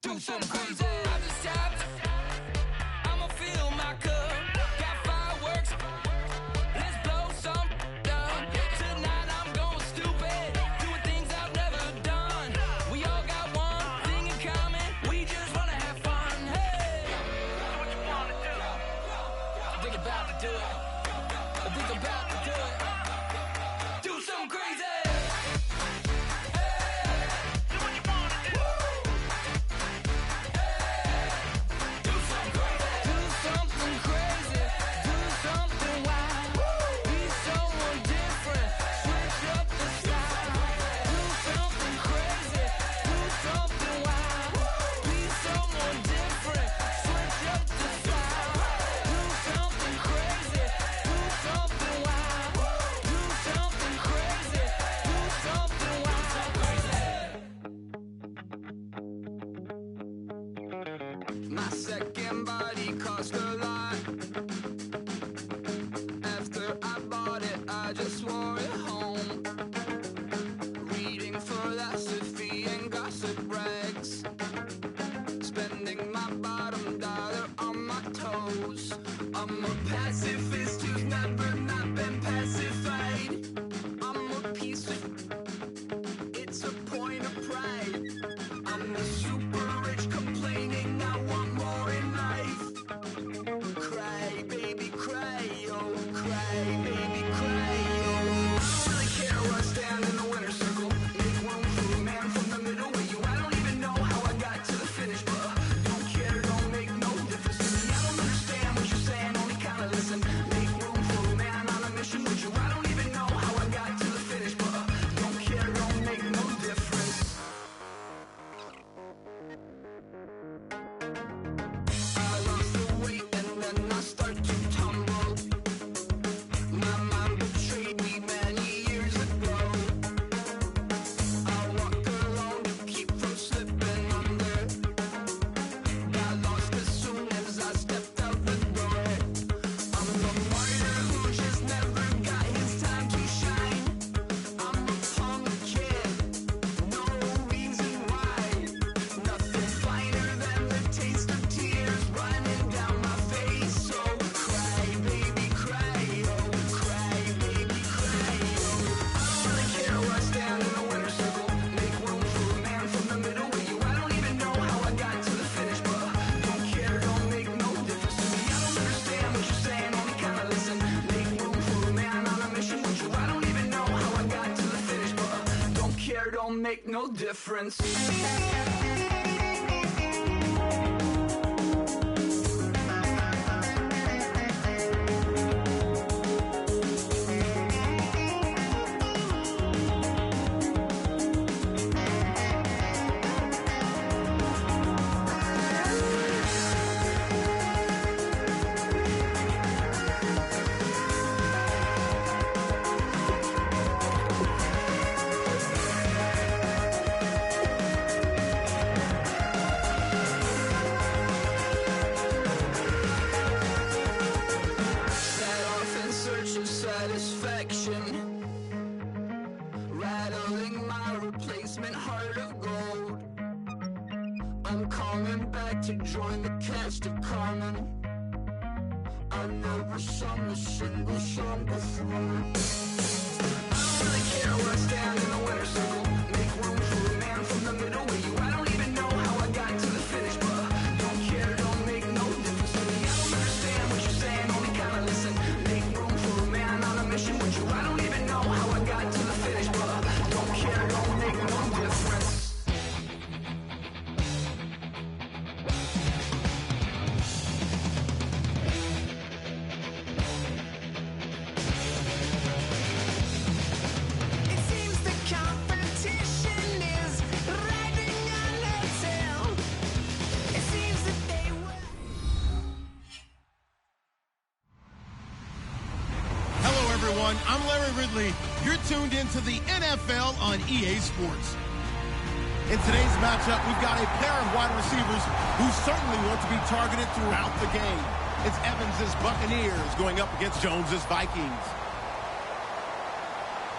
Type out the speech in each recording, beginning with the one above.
do something crazy. I just tapped. I'ma fill my cup. Got fireworks. Let's blow some up. Tonight I'm going stupid. Doing things I've never done. We all got one thing in common. We just wanna have fun. Hey, do what you wanna do. I think about to do it. I think about to do it. Do something crazy. My second body cost a lot. After I bought it, I just wore it home. Reading philosophy and gossip rags. Spending my bottom dollar on my toes. I'm a pacifist who's never not been pacified. I'm a piece of... It's a point of pride. I'm the super rich complaining I want more in life. Cry, baby, cry, oh, cry, baby, cry, oh. I don't really care where I stand in the winner's circle. Make room for a man from the middle with you. I don't even know how I got to the finish, but don't care, don't make no difference to me. I don't understand what you're saying, only kinda listen. Make room for a man on a mission with you. I don't even know how I got to the finish, but don't care, don't make no difference. I lost the weight and then I start to tumble. My mind betrayed me many years ago. I walk alone to keep from slipping under. Got lost as soon as I stepped out the door. I'm the martyr who just never got his time to shine. I'm a punk kid, no reason why. Nothing finer than the taste of tears running down my face. So cry, baby, cry, oh, cry, baby, cry, oh. I don't really care where I stand in the winner's circle. Make room for a man from the middle with you. I don't even know how I got to the finish, but don't care, don't make no difference to me. I don't understand what you're saying, only kinda listen. Make room for a man on a mission with you. I don't even know how I got to the finish, but don't care, don't make no difference. Set off in search of satisfaction, rattling my replacement heart of gold. I'm coming back to join the cast of Carmen. I never sung a single song before. I don't really care where I stand in the winner's circle. Make room for a man from the middle with you. I don't even know how I got to the finish, but don't care, don't make no difference to me. I don't understand what you're saying, only kinda listen. Make room for a man on a mission with you. I don't even know how I got to the finish, but don't care, don't make no difference. It seems the competition is riding on their tail. It seems that they will. Hello, everyone. I'm Larry Ridley. You're tuned into the NFL on EA Sports. In today's matchup, we've got a pair of wide receivers who certainly want to be targeted throughout the game. It's Evans' Buccaneers going up against Jones' Vikings.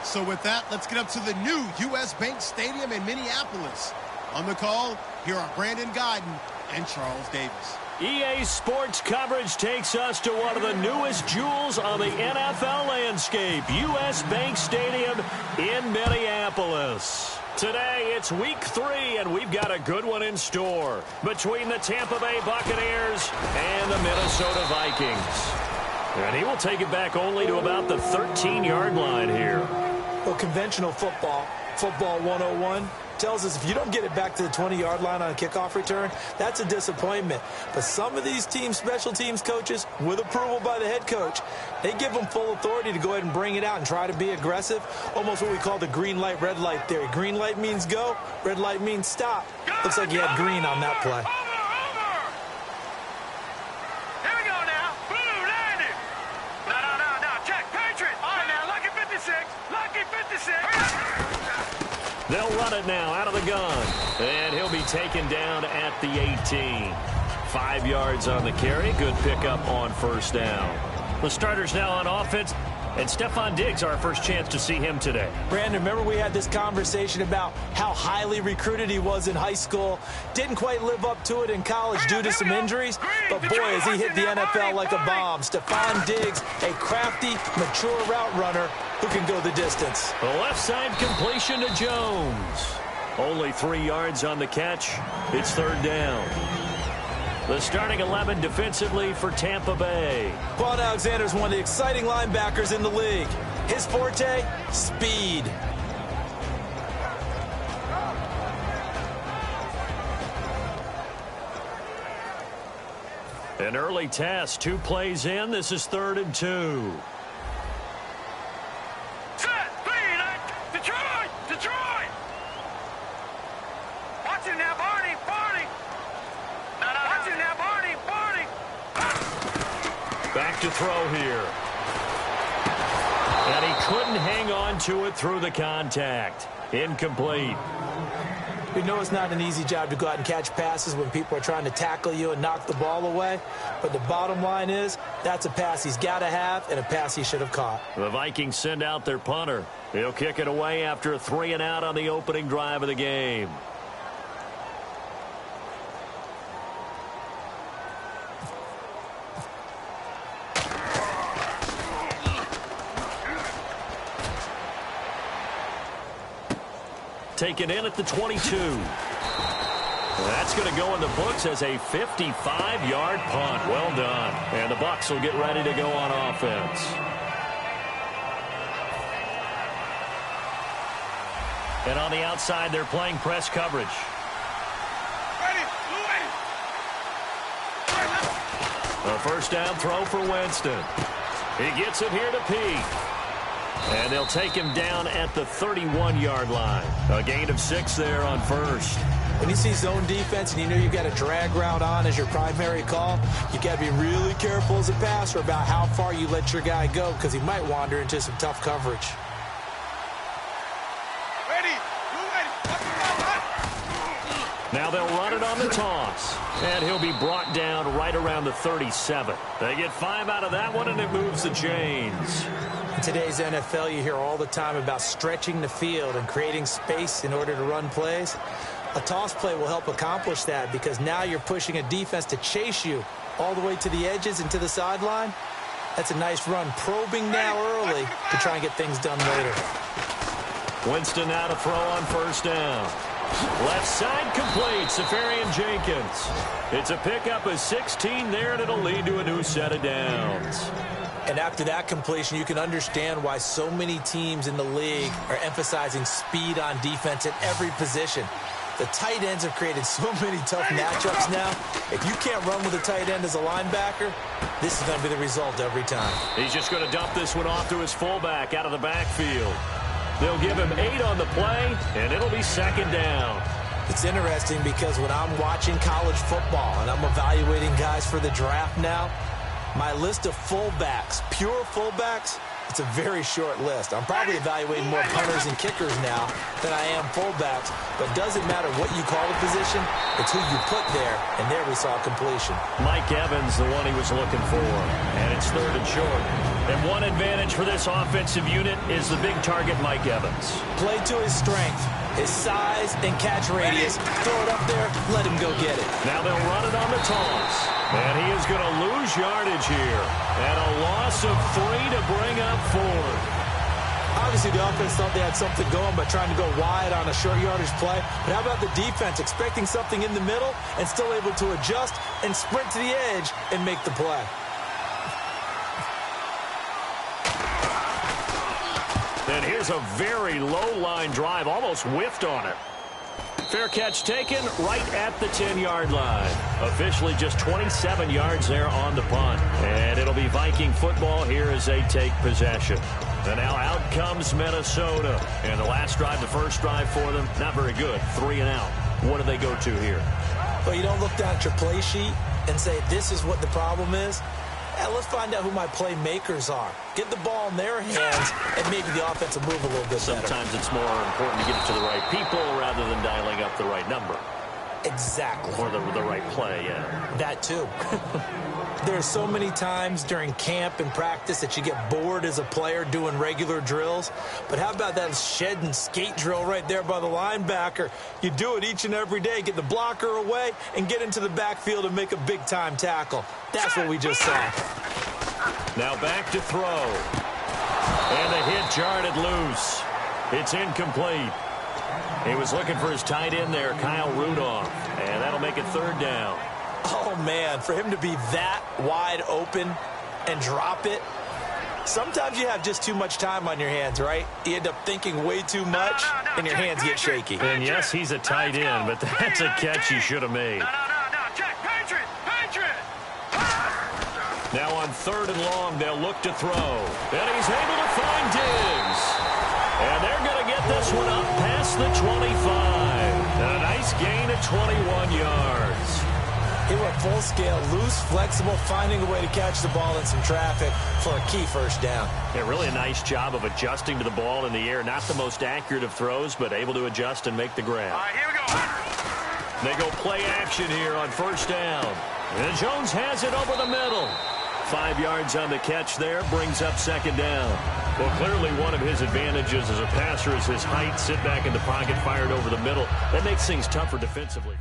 So with that, let's get up to the new U.S. Bank Stadium in Minneapolis. On the call, here are Brandon Guyton and Charles Davis. EA Sports coverage takes us to one of the newest jewels on the NFL landscape, U.S. Bank Stadium in Minneapolis. Today, it's week 3, and we've got a good one in store between the Tampa Bay Buccaneers and the Minnesota Vikings. And he will take it back only to about the 13-yard line here. Well, conventional football 101, tells us if you don't get it back to the 20-yard line on a kickoff return, that's a disappointment. But some of these teams, special teams coaches, with approval by the head coach, they give them full authority to go ahead and bring it out and try to be aggressive, almost what we call the green light, red light theory. Green light means go, red light means stop. Looks like you had green on that play. Here we go now. Blue landing. No. Check. Patriot. All right, now. Lucky 56. Lucky 56. They'll run it now out of the gun. And he'll be taken down at the 18. 5 yards on the carry. Good pickup on first down. The starters now on offense. And Stephon Diggs, our first chance to see him today. Brandon, remember we had this conversation about how highly recruited he was in high school. Didn't quite live up to it in college due to some injuries. But boy, has he hit the NFL like a bomb. Stephon Diggs, a crafty, mature route runner who can go the distance. The left side completion to Jones. Only 3 yards on the catch. It's third down. The starting 11 defensively for Tampa Bay. Quan Alexander is one of the exciting linebackers in the league. His forte, speed. An early test, 2 plays in. This is 3rd and 2. Set. Speed. Detroit. Watch it now, Barney. Watch it now, Barney. Back to throw here. And he couldn't hang on to it through the contact. Incomplete. We know it's not an easy job to go out and catch passes when people are trying to tackle you and knock the ball away. But the bottom line is, that's a pass he's got to have and a pass he should have caught. The Vikings send out their punter. He'll kick it away after a 3 and out on the opening drive of the game. Taken in at the 22. That's going to go in the books as a 55-yard punt. Well done. And the Bucs will get ready to go on offense. And on the outside, they're playing press coverage. A first down throw for Winston. He gets it here to Peake. And they'll take him down at the 31-yard line. A gain of 6 there on first. When you see zone defense and you know you've got a drag route on as your primary call, you got to be really careful as a passer about how far you let your guy go because he might wander into some tough coverage. Now they'll run it on the toss. And he'll be brought down right around the 37. They get 5 out of that one, and it moves the chains. In today's NFL, you hear all the time about stretching the field and creating space in order to run plays. A toss play will help accomplish that because now you're pushing a defense to chase you all the way to the edges and to the sideline. That's a nice run, probing now early to try and get things done later. Winston now to throw on first down. Left side complete, Safarian Jenkins. It's a pickup of 16 there, and it'll lead to a new set of downs. And after that completion, you can understand why so many teams in the league are emphasizing speed on defense at every position. The tight ends have created so many tough matchups now. If you can't run with a tight end as a linebacker, this is going to be the result every time. He's just going to dump this one off to his fullback out of the backfield. They'll give him 8 on the play, and it'll be second down. It's interesting because when I'm watching college football and I'm evaluating guys for the draft now, my list of fullbacks, pure fullbacks, it's a very short list. I'm probably evaluating more punters and kickers now than I am fullbacks, but it doesn't matter what you call a position, it's who you put there, and there we saw completion. Mike Evans, the one he was looking for, and it's third and short. And one advantage for this offensive unit is the big target, Mike Evans. Play to his strength. His size and catch radius. Throw it up there, let him go get it. Now they'll run it on the toss. And he is going to lose yardage here. And a loss of 3 to bring up 4. Obviously, the offense thought they had something going by trying to go wide on a short yardage play. But how about the defense expecting something in the middle and still able to adjust and sprint to the edge and make the play? And here's a very low line drive, almost whiffed on it. Fair catch taken right at the 10-yard line. Officially just 27 yards there on the punt. And it'll be Viking football here as they take possession. And now out comes Minnesota. And the last drive, the first drive for them, not very good. 3 and out. What do they go to here? Well, you don't look down at your play sheet and say, this is what the problem is. Let's find out who my playmakers are. Get the ball in their hands, and maybe the offense will move a little bit better. Sometimes it's more important to get it to the right people rather than dialing up the right number. Exactly. Or the right play, yeah. That too. There's so many times during camp and practice that you get bored as a player doing regular drills. But how about that shed and skate drill right there by the linebacker? You do it each and every day. Get the blocker away and get into the backfield and make a big-time tackle. That's what we just saw. Now back to throw. And the hit jarred it loose. It's incomplete. He was looking for his tight end there, Kyle Rudolph. And that'll make it 3rd down. Oh, man, for him to be that wide open and drop it. Sometimes you have just too much time on your hands, right? You end up thinking way too much, and your hands get shaky. And yes, he's a tight end, but that's a catch he should have made. Check, Patriot! Now on 3rd and long, they'll look to throw. And he's able to find Diggs. And they're going to get this one up past the 25. A nice gain of 21 yards. He went full scale, loose, flexible, finding a way to catch the ball in some traffic for a key first down. Yeah, really a nice job of adjusting to the ball in the air. Not the most accurate of throws, but able to adjust and make the grab. All right, here we go. They go play action here on 1st down. And Jones has it over the middle. 5 yards on the catch there, brings up 2nd down. Well, clearly one of his advantages as a passer is his height. Sit back in the pocket, fired over the middle. That makes things tougher defensively.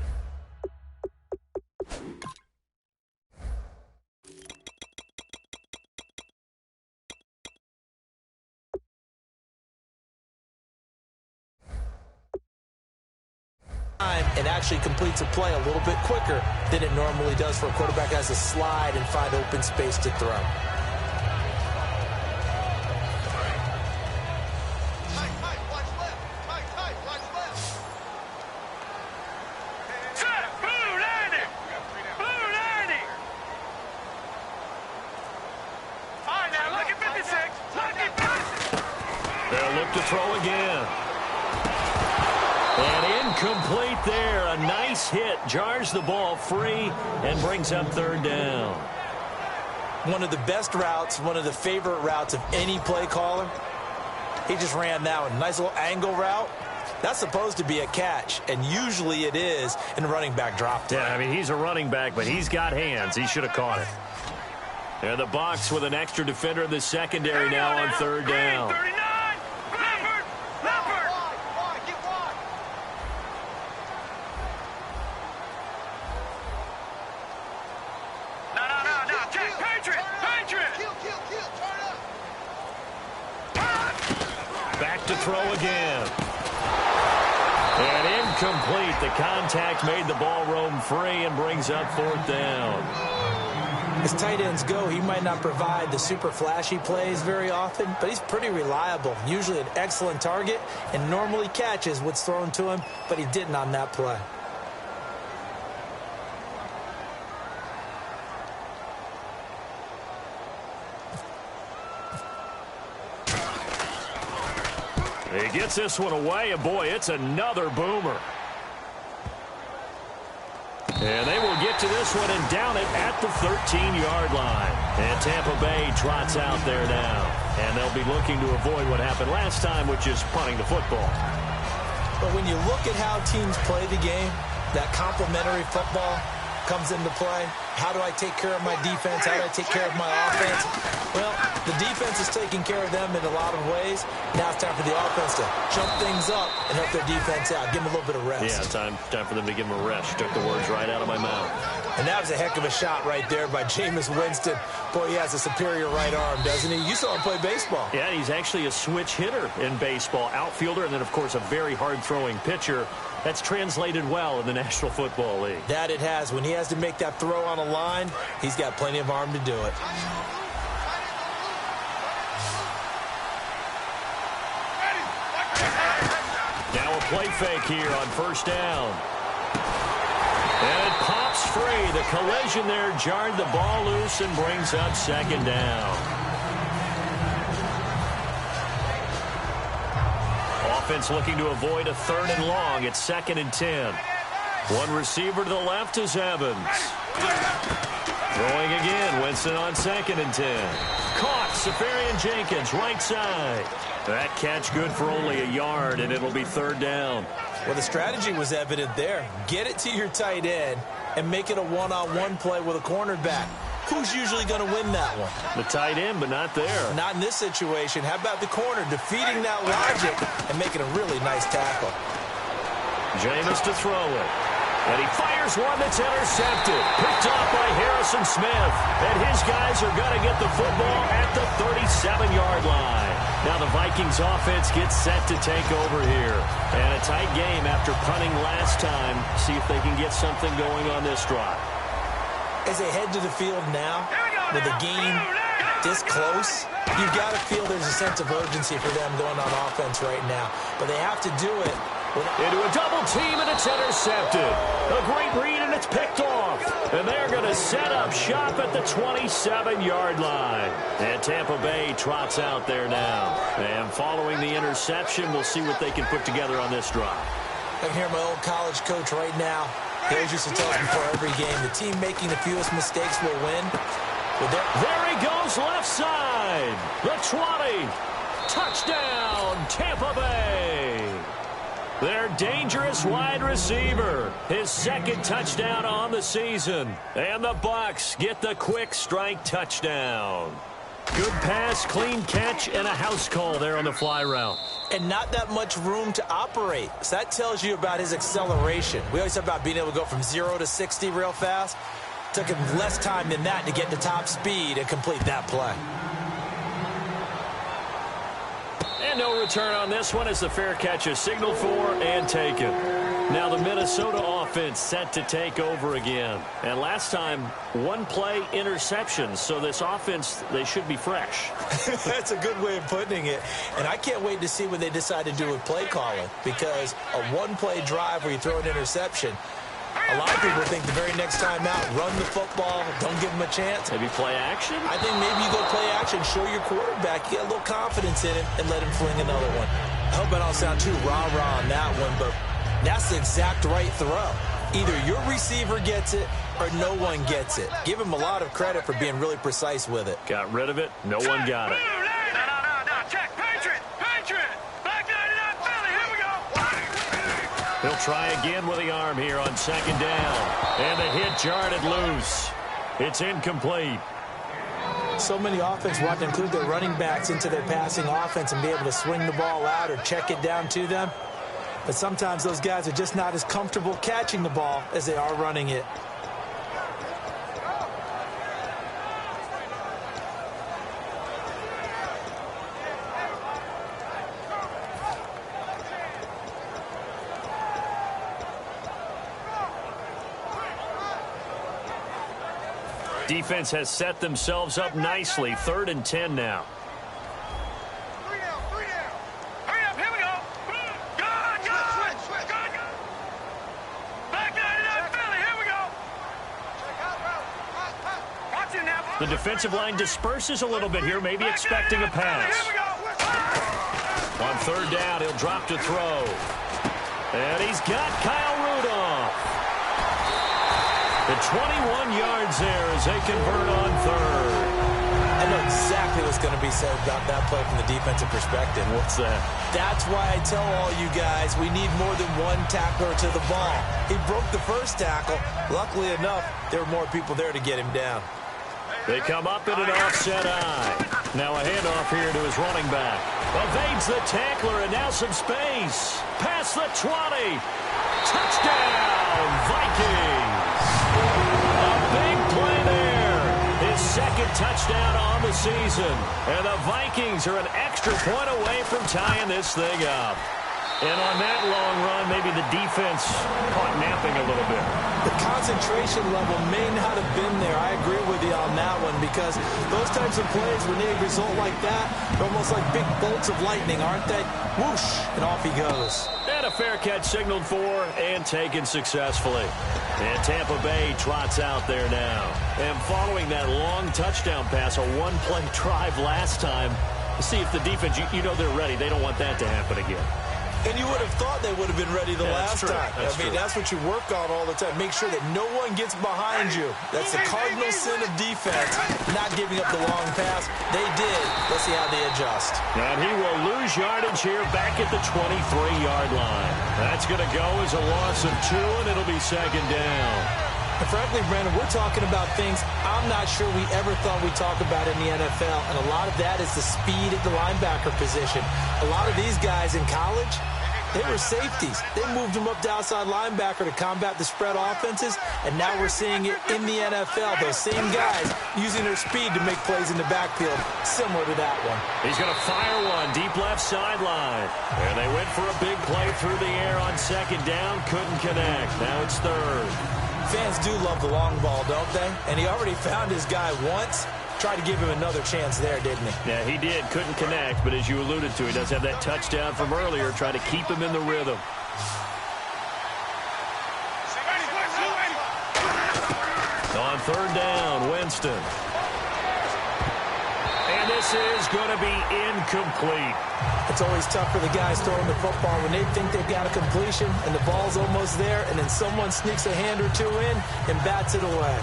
And actually completes a play a little bit quicker than it normally does for a quarterback that has to slide and find open space to throw. Set, blue landing! Blue landing! All right, now, look at 56. Look at 56. They'll look to throw again. And incomplete there. A nice hit. Jars the ball free and brings up 3rd down. One of the best routes, one of the favorite routes of any play caller. He just ran that one. Nice little angle route. That's supposed to be a catch, and usually it is, and the running back dropped it. Yeah, I mean, he's a running back, but he's got hands. He should have caught it. And the Bucs with an extra defender in the secondary now on 3rd down. 39! Leopard! No, check, Patriot! Back to throw again. And incomplete. The contact made the ball roam free and brings up 4th down. As tight ends go, he might not provide the super flashy plays very often, but he's pretty reliable. Usually an excellent target and normally catches what's thrown to him, but he didn't on that play. He gets this one away, and boy, it's another boomer. And they will get to this one and down it at the 13-yard line. And Tampa Bay trots out there now. And they'll be looking to avoid what happened last time, which is punting the football. But when you look at how teams play the game, that complementary football comes into play. How do I take care of my defense? How do I take care of my offense? Well, the defense is taking care of them in a lot of ways. Now it's time for the offense to jump things up and help their defense out. Give them a little bit of rest. Yeah, time for them to give them a rest. Took the words right out of my mouth. And that was a heck of a shot right there by Jameis Winston. Boy, he has a superior right arm, doesn't he? You saw him play baseball. Yeah, he's actually a switch hitter in baseball. Outfielder, and then, of course, a very hard-throwing pitcher. That's translated well in the National Football League. That it has. When he has to make that throw on a line, he's got plenty of arm to do it. Now a play fake here on first down. And it pops free. The collision there jarred the ball loose and brings up second down. Offense looking to avoid a 3rd and long. It's 2nd and 10. One receiver to the left is Evans. Throwing again. Winston on 2nd and 10. Caught. Safarian Jenkins, right side. That catch good for only a yard, and it'll be 3rd down. Well, the strategy was evident there. Get it to your tight end and make it a one-on-one play with a cornerback. Who's usually going to win that one? The tight end, but not there. Not in this situation. How about the corner defeating that logic and making a really nice tackle? Jameis to throw it. And he fires one that's intercepted. Picked off by Harrison Smith. And his guys are going to get the football at the 37-yard line. Now the Vikings offense gets set to take over here. And a tight game after punting last time. See if they can get something going on this drive. As they head to the field now, with the game this close, you've got to feel there's a sense of urgency for them going on offense right now. But they have to do it. Into a double team, and it's intercepted. A great read, and it's picked off. And they're going to set up shop at the 27-yard line. And Tampa Bay trots out there now. And following the interception, we'll see what they can put together on this drive. I can hear my old college coach right now. He always used to tell us before every game, the team making the fewest mistakes will win. There he goes, left side. The 20. Touchdown, Tampa Bay. Their dangerous wide receiver. His 2nd touchdown on the season. And the Bucs get the quick strike touchdown. Good pass, clean catch, and a house call there on the fly route. And not that much room to operate. So that tells you about his acceleration. We always talk about being able to go from 0 to 60 real fast. Took him less time than that to get to top speed and complete that play. And no return on this one as the fair catch is signaled for and taken. Now the Minnesota offense set to take over again. And last time, 1 play interception. So this offense, they should be fresh. That's a good way of putting it. And I can't wait to see what they decide to do with play calling. Because a 1-play drive where you throw an interception, a lot of people think the very next time out, run the football, don't give him a chance. Maybe play action? I think maybe you go play action, show your quarterback, you get a little confidence in him, and let him fling another one. I hope I don't sound too rah-rah on that one, but that's the exact right throw. Either your receiver gets it or no one gets it. Give him a lot of credit for being really precise with it. Got rid of it. No one got it. No. Check. Patriot. Back 99 Philly. Here we go. He'll try again with the arm here on 2nd down. And the hit jarred it loose. It's incomplete. So many offenses want to include their running backs into their passing offense and be able to swing the ball out or check it down to them. But sometimes those guys are just not as comfortable catching the ball as they are running it. Defense has set themselves up nicely. 3rd and 10 now. Hurry up, here we go. Go. Back 99 Philly, here we go. Watch it now. The defensive line disperses a little bit here, maybe expecting a pass. Here we go. On 3rd down, he'll drop to throw. And he's got Kyle Rudolph. The 21 yards there as they convert on 3rd. I know exactly what's going to be said about that play from the defensive perspective. What's that? That's why I tell all you guys we need more than one tackler to the ball. He broke the first tackle. Luckily enough, there were more people there to get him down. They come up in an offset eye. Now a handoff here to his running back. Evades the tackler, and now some space. Past the 20. Touchdown, Vikings. A big play there. His second touchdown on the season. And the Vikings are an extra point away from tying this thing up. And on that long run, maybe the defense caught napping a little bit. The concentration level may not have been there. I agree with you on that one, because those types of plays, when they result like that, they're almost like big bolts of lightning, aren't they? Whoosh, and off he goes. And a fair catch signaled for and taken successfully. And Tampa Bay trots out there now. And following that long touchdown pass, a one-play drive last time, see if the defense, you know they're ready. They don't want that to happen again. And you would have thought they would have been ready the last time. That's what you work on all the time. Make sure that no one gets behind you. That's the cardinal sin of defense, not giving up the long pass. They did. Let's see how they adjust. And he will lose yardage here back at the 23-yard line. That's going to go as a loss of 2, and it'll be second down. And frankly, Brandon, we're talking about things I'm not sure we ever thought we'd talk about in the NFL, and a lot of that is the speed at the linebacker position. A lot of these guys in college, they were safeties. They moved them up to outside linebacker to combat the spread offenses, and now we're seeing it in the NFL. Those same guys using their speed to make plays in the backfield, similar to that one. He's going to fire one deep left sideline. And they went for a big play through the air on second down. Couldn't connect. Now it's third. Fans do love the long ball, don't they? And he already found his guy once. Tried to give him another chance there, didn't he? Yeah, he did. Couldn't connect, but as you alluded to, he does have that touchdown from earlier. Try to keep him in the rhythm. On third down, Winston. And this is going to be incomplete. It's always tough for the guys throwing the football when they think they've got a completion and the ball's almost there, and then someone sneaks a hand or two in and bats it away.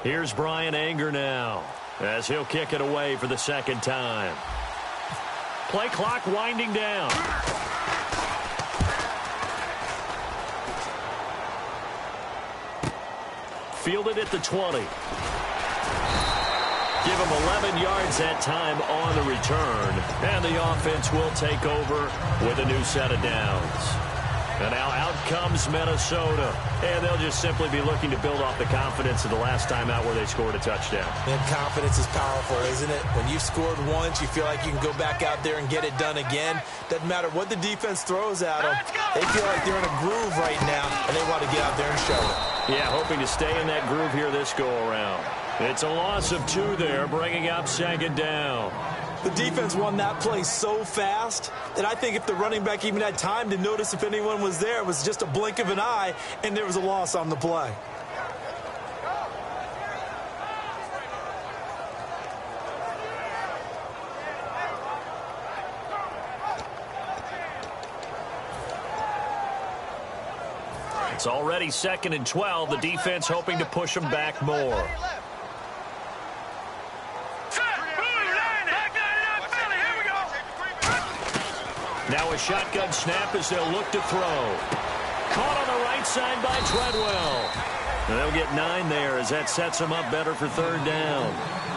Here's Brian Anger now, as he'll kick it away for the second time. Play clock winding down. Fielded at the 20. Give him 11 yards that time on the return. And the offense will take over with a new set of downs. And now out comes Minnesota. And they'll just simply be looking to build off the confidence of the last time out where they scored a touchdown. And confidence is powerful, isn't it? When you've scored once, you feel like you can go back out there and get it done again. Doesn't matter what the defense throws at them. They feel like they're in a groove right now, and they want to get out there and show it. Yeah, hoping to stay in that groove here this go-around. It's a loss of 2 there, bringing up second down. The defense won that play so fast that I think if the running back even had time to notice if anyone was there, it was just a blink of an eye, and there was a loss on the play. It's already 2nd and 12. The defense hoping to push them back more. Now a shotgun snap as they'll look to throw. Caught on the right side by Treadwell. And they'll get 9 there as that sets them up better for third down.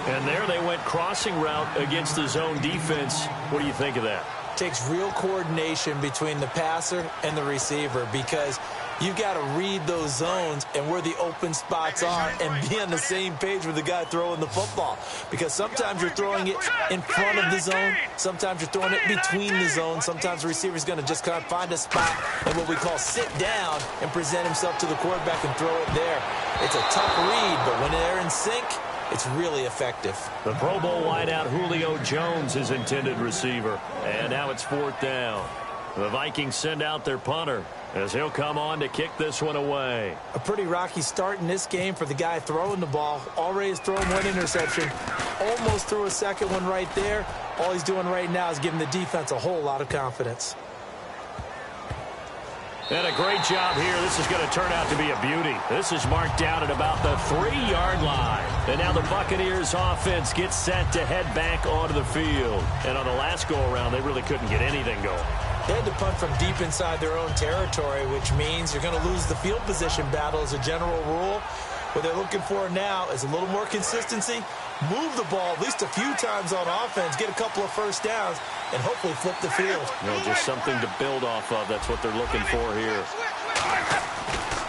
And there they went crossing route against the zone defense. What do you think of that? Takes real coordination between the passer and the receiver, because you've got to read those zones and where the open spots are and be on the same page with the guy throwing the football. Because sometimes you're throwing it in front of the zone. Sometimes you're throwing it between the zones. Sometimes the receiver's going to just kind of find a spot and what we call sit down and present himself to the quarterback and throw it there. It's a tough read, but when they're in sync, it's really effective. The Pro Bowl wideout Julio Jones is intended receiver. And now it's 4th down. The Vikings send out their punter as he'll come on to kick this one away. A pretty rocky start in this game for the guy throwing the ball. Already has thrown one interception. Almost threw a second one right there. All he's doing right now is giving the defense a whole lot of confidence. And a great job here. This is going to turn out to be a beauty. This is marked down at about the 3-yard line. And now the Buccaneers offense gets set to head back onto the field. And on the last go-around, they really couldn't get anything going. They had to punt from deep inside their own territory, which means you're going to lose the field position battle as a general rule. What they're looking for now is a little more consistency, move the ball at least a few times on offense, get a couple of first downs, and hopefully flip the field. You know, just something to build off of. That's what they're looking for here.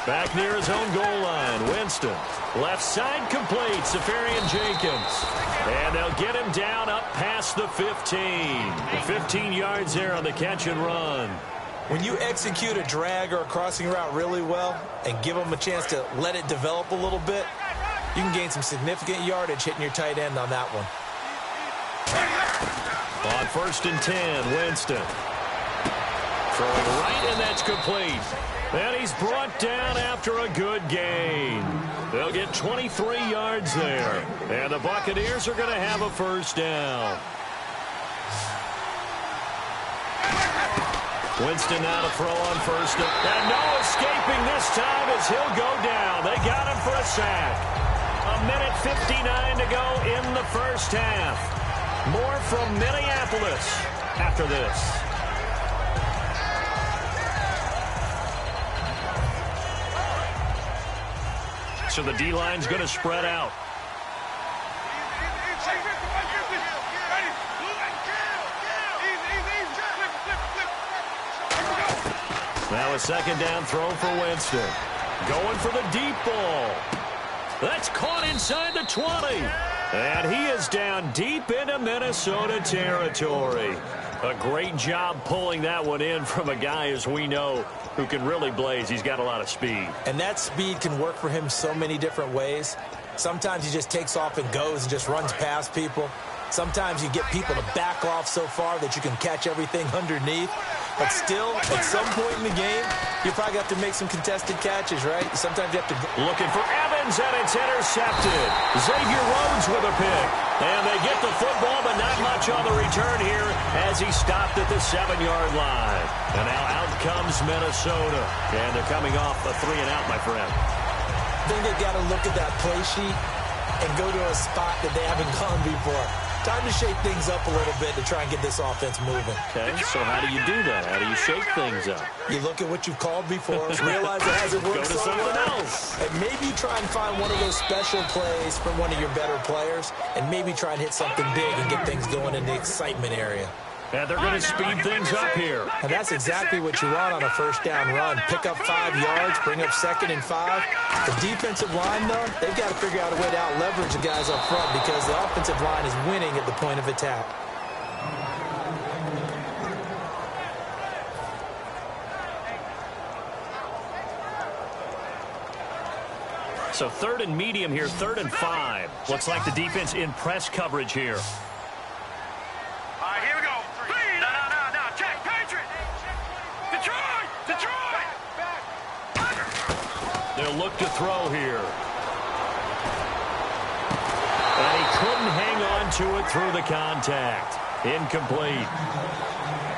Back near his own goal line, Winston. Left side complete, Safarian Jenkins. And they'll get him down up past the 15. 15 yards there on the catch and run. When you execute a drag or a crossing route really well and give them a chance to let it develop a little bit, you can gain some significant yardage hitting your tight end on that one. On 1st and 10, Winston. Throwing right, and that's complete. And he's brought down after a good gain. They'll get 23 yards there. And the Buccaneers are going to have a first down. Winston now to throw on 1st. And no escaping this time as he'll go down. They got him for a sack. 1:59 to go in the first half. More from Minneapolis after this. So the D-line's going to spread out. Now a second down throw for Winston. Going for the deep ball. That's caught inside the 20. And he is down deep into Minnesota territory. A great job pulling that one in from a guy, as we know, who can really blaze. He's got a lot of speed. And that speed can work for him so many different ways. Sometimes he just takes off and goes and just runs past people. Sometimes you get people to back off so far that you can catch everything underneath. But still, at some point in the game, you probably have to make some contested catches, right? Sometimes you have to... Looking for Evans, and it's intercepted. Xavier Rhodes with a pick. And they get the football, but not much on the return here as he stopped at the 7-yard line. And now out comes Minnesota. And they're coming off a 3-and-out, my friend. I think they've got to look at that play sheet and go to a spot that they haven't gone before. Time to shake things up a little bit to try and get this offense moving. Okay, so how do you do that? How do you shake things up? You look at what you've called before, realize it hasn't worked Go to something else. and maybe try and find one of those special plays from one of your better players, and maybe try and hit something big and get things going in the excitement area. And they're going to speed things up here. And that's exactly what you want on a first down run. Pick up 5 yards, bring up 2nd and 5. The defensive line, though, they've got to figure out a way to out-leverage the guys up front because the offensive line is winning at the point of attack. So 3rd and medium here, 3rd and 5. Looks like the defense in press coverage here. They'll look to throw here. And he couldn't hang on to it through the contact. Incomplete.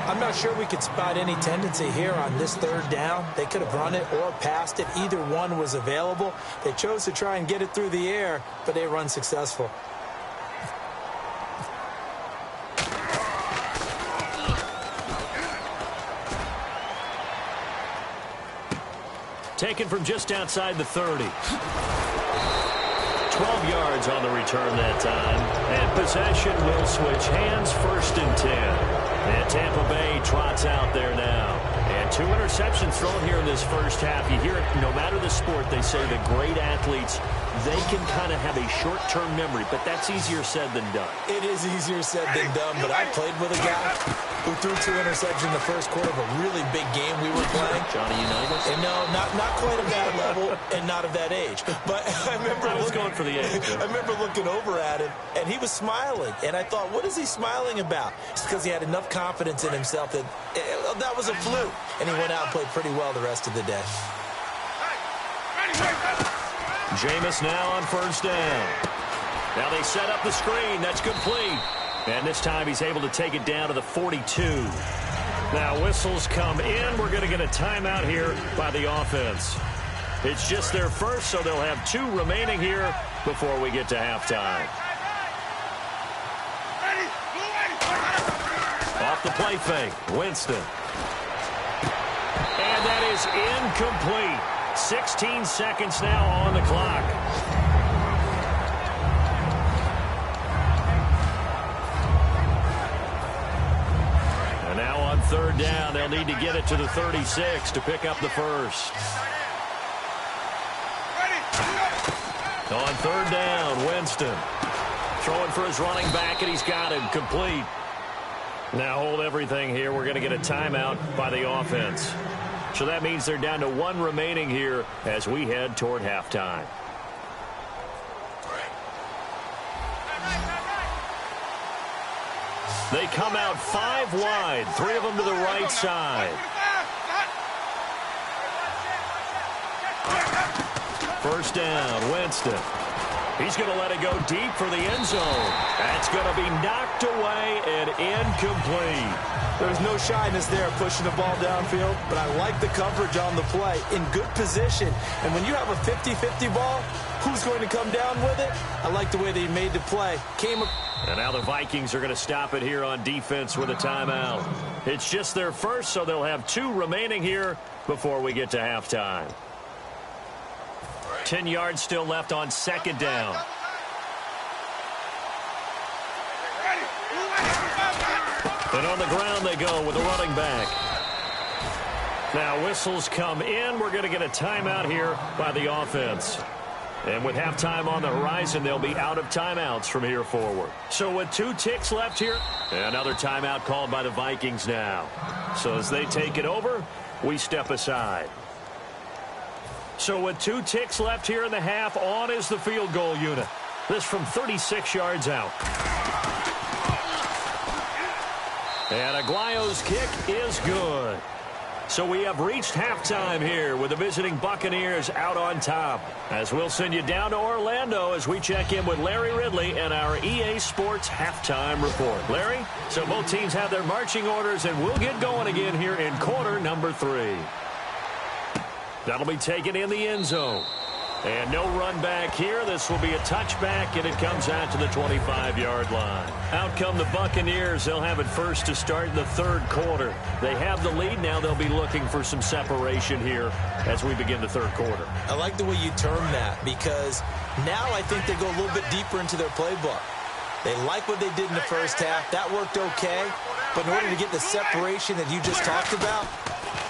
I'm not sure we could spot any tendency here on this 3rd down. They could have run it or passed it. Either one was available. They chose to try and get it through the air, but they run successful. Taken from just outside the 30. 12 yards on the return that time. And possession will switch hands, 1st and 10. And Tampa Bay trots out there now. And 2 interceptions thrown here in this first half. You hear it, no matter the sport, they say the great athletes they can kind of have a short-term memory, but that's easier said than done. It is easier said than done, but I played with a guy who threw 2 interceptions in the first quarter of a really big game we were playing. Johnny Unitas? And no, not quite of that level and not of that age. But I remember going for the age. I remember looking over at him, and he was smiling. And I thought, what is he smiling about? It's because he had enough confidence in himself that that was a fluke. And he went out and played pretty well the rest of the day. Jameis now on first down. Now they set up the screen. That's complete. And this time he's able to take it down to the 42. Now whistles come in. We're going to get a timeout here by the offense. It's just their first, so they'll have 2 remaining here before we get to halftime. Off the play fake, Winston. And that is incomplete. 16 seconds now on the clock. And now on third down, they'll need to get it to the 36 to pick up the first. On third down, Winston. Throwing for his running back, and he's got him complete. Now hold everything here. We're going to get a timeout by the offense. So that means they're down to 1 remaining here as we head toward halftime. They come out 5 wide, 3 of them to the right side. First down, Winston. He's going to let it go deep for the end zone. That's going to be knocked away and incomplete. There's no shyness there pushing the ball downfield, but I like the coverage on the play. In good position. And when you have a 50-50 ball, who's going to come down with it? I like the way they made the play. And now the Vikings are going to stop it here on defense with a timeout. It's just their first, so they'll have 2 remaining here before we get to halftime. 10 yards still left on second down. And on the ground they go with the running back. Now whistles come in. We're going to get a timeout here by the offense. And with halftime on the horizon, they'll be out of timeouts from here forward. So with 2 ticks left here, another timeout called by the Vikings now. So as they take it over, we step aside. So with 2 ticks left here in the half, on is the field goal unit. This from 36 yards out. And Aguayo's kick is good. So we have reached halftime here with the visiting Buccaneers out on top. As we'll send you down to Orlando as we check in with Larry Ridley and our EA Sports halftime report. Larry, so both teams have their marching orders, and we'll get going again here in quarter number 3. That'll be taken in the end zone. And no run back here. This will be a touchback, and it comes out to the 25-yard line. Out come the Buccaneers. They'll have it first to start the third quarter. They have the lead. Now they'll be looking for some separation here as we begin the third quarter. I like the way you term that, because now I think they go a little bit deeper into their playbook. They like what they did in the first half. That worked okay. But in order to get the separation that you just talked about,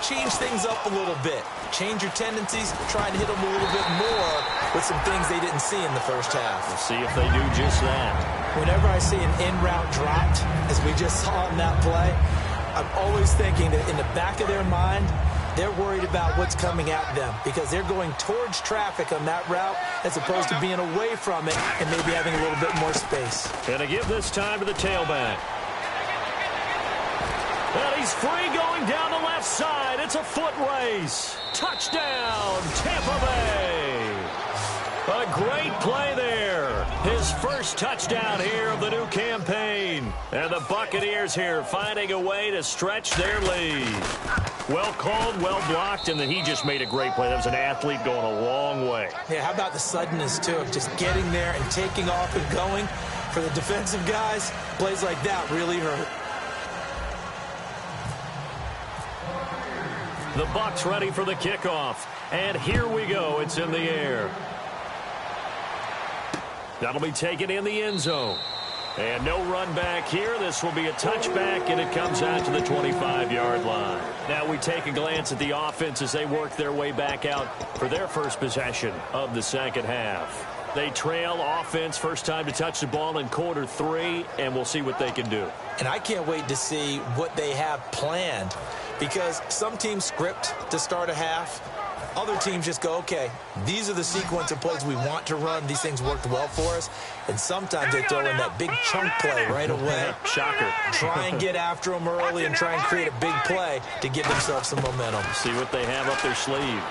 change things up a little bit. Change your tendencies, try and hit them a little bit more with some things they didn't see in the first half. We'll see if they do just that. Whenever I see an in-route dropped, as we just saw in that play, I'm always thinking that in the back of their mind, they're worried about what's coming at them because they're going towards traffic on that route as opposed to being away from it and maybe having a little bit more space. And to give this time to the tailback. And he's free going down the left side. It's a foot race. Touchdown, Tampa Bay. A great play there. His first touchdown here of the new campaign. And the Buccaneers here finding a way to stretch their lead. Well called, well blocked, and then he just made a great play. That was an athlete going a long way. Yeah, how about the suddenness, too, of just getting there and taking off and going? For the defensive guys, plays like that really hurt. The Bucs ready for the kickoff. And here we go. It's in the air. That'll be taken in the end zone. And no run back here. This will be a touchback, and it comes out to the 25-yard line. Now we take a glance at the offense as they work their way back out for their first possession of the second half. They trail offense first time to touch the ball in quarter 3, and we'll see what they can do. And I can't wait to see what they have planned, because some teams script to start a half. Other teams just go, okay, these are the sequence of plays we want to run. These things worked well for us. And sometimes they throw in that big chunk play right away. Shocker. Try and get after them early and try and create a big play to give themselves some momentum. See what they have up their sleeve.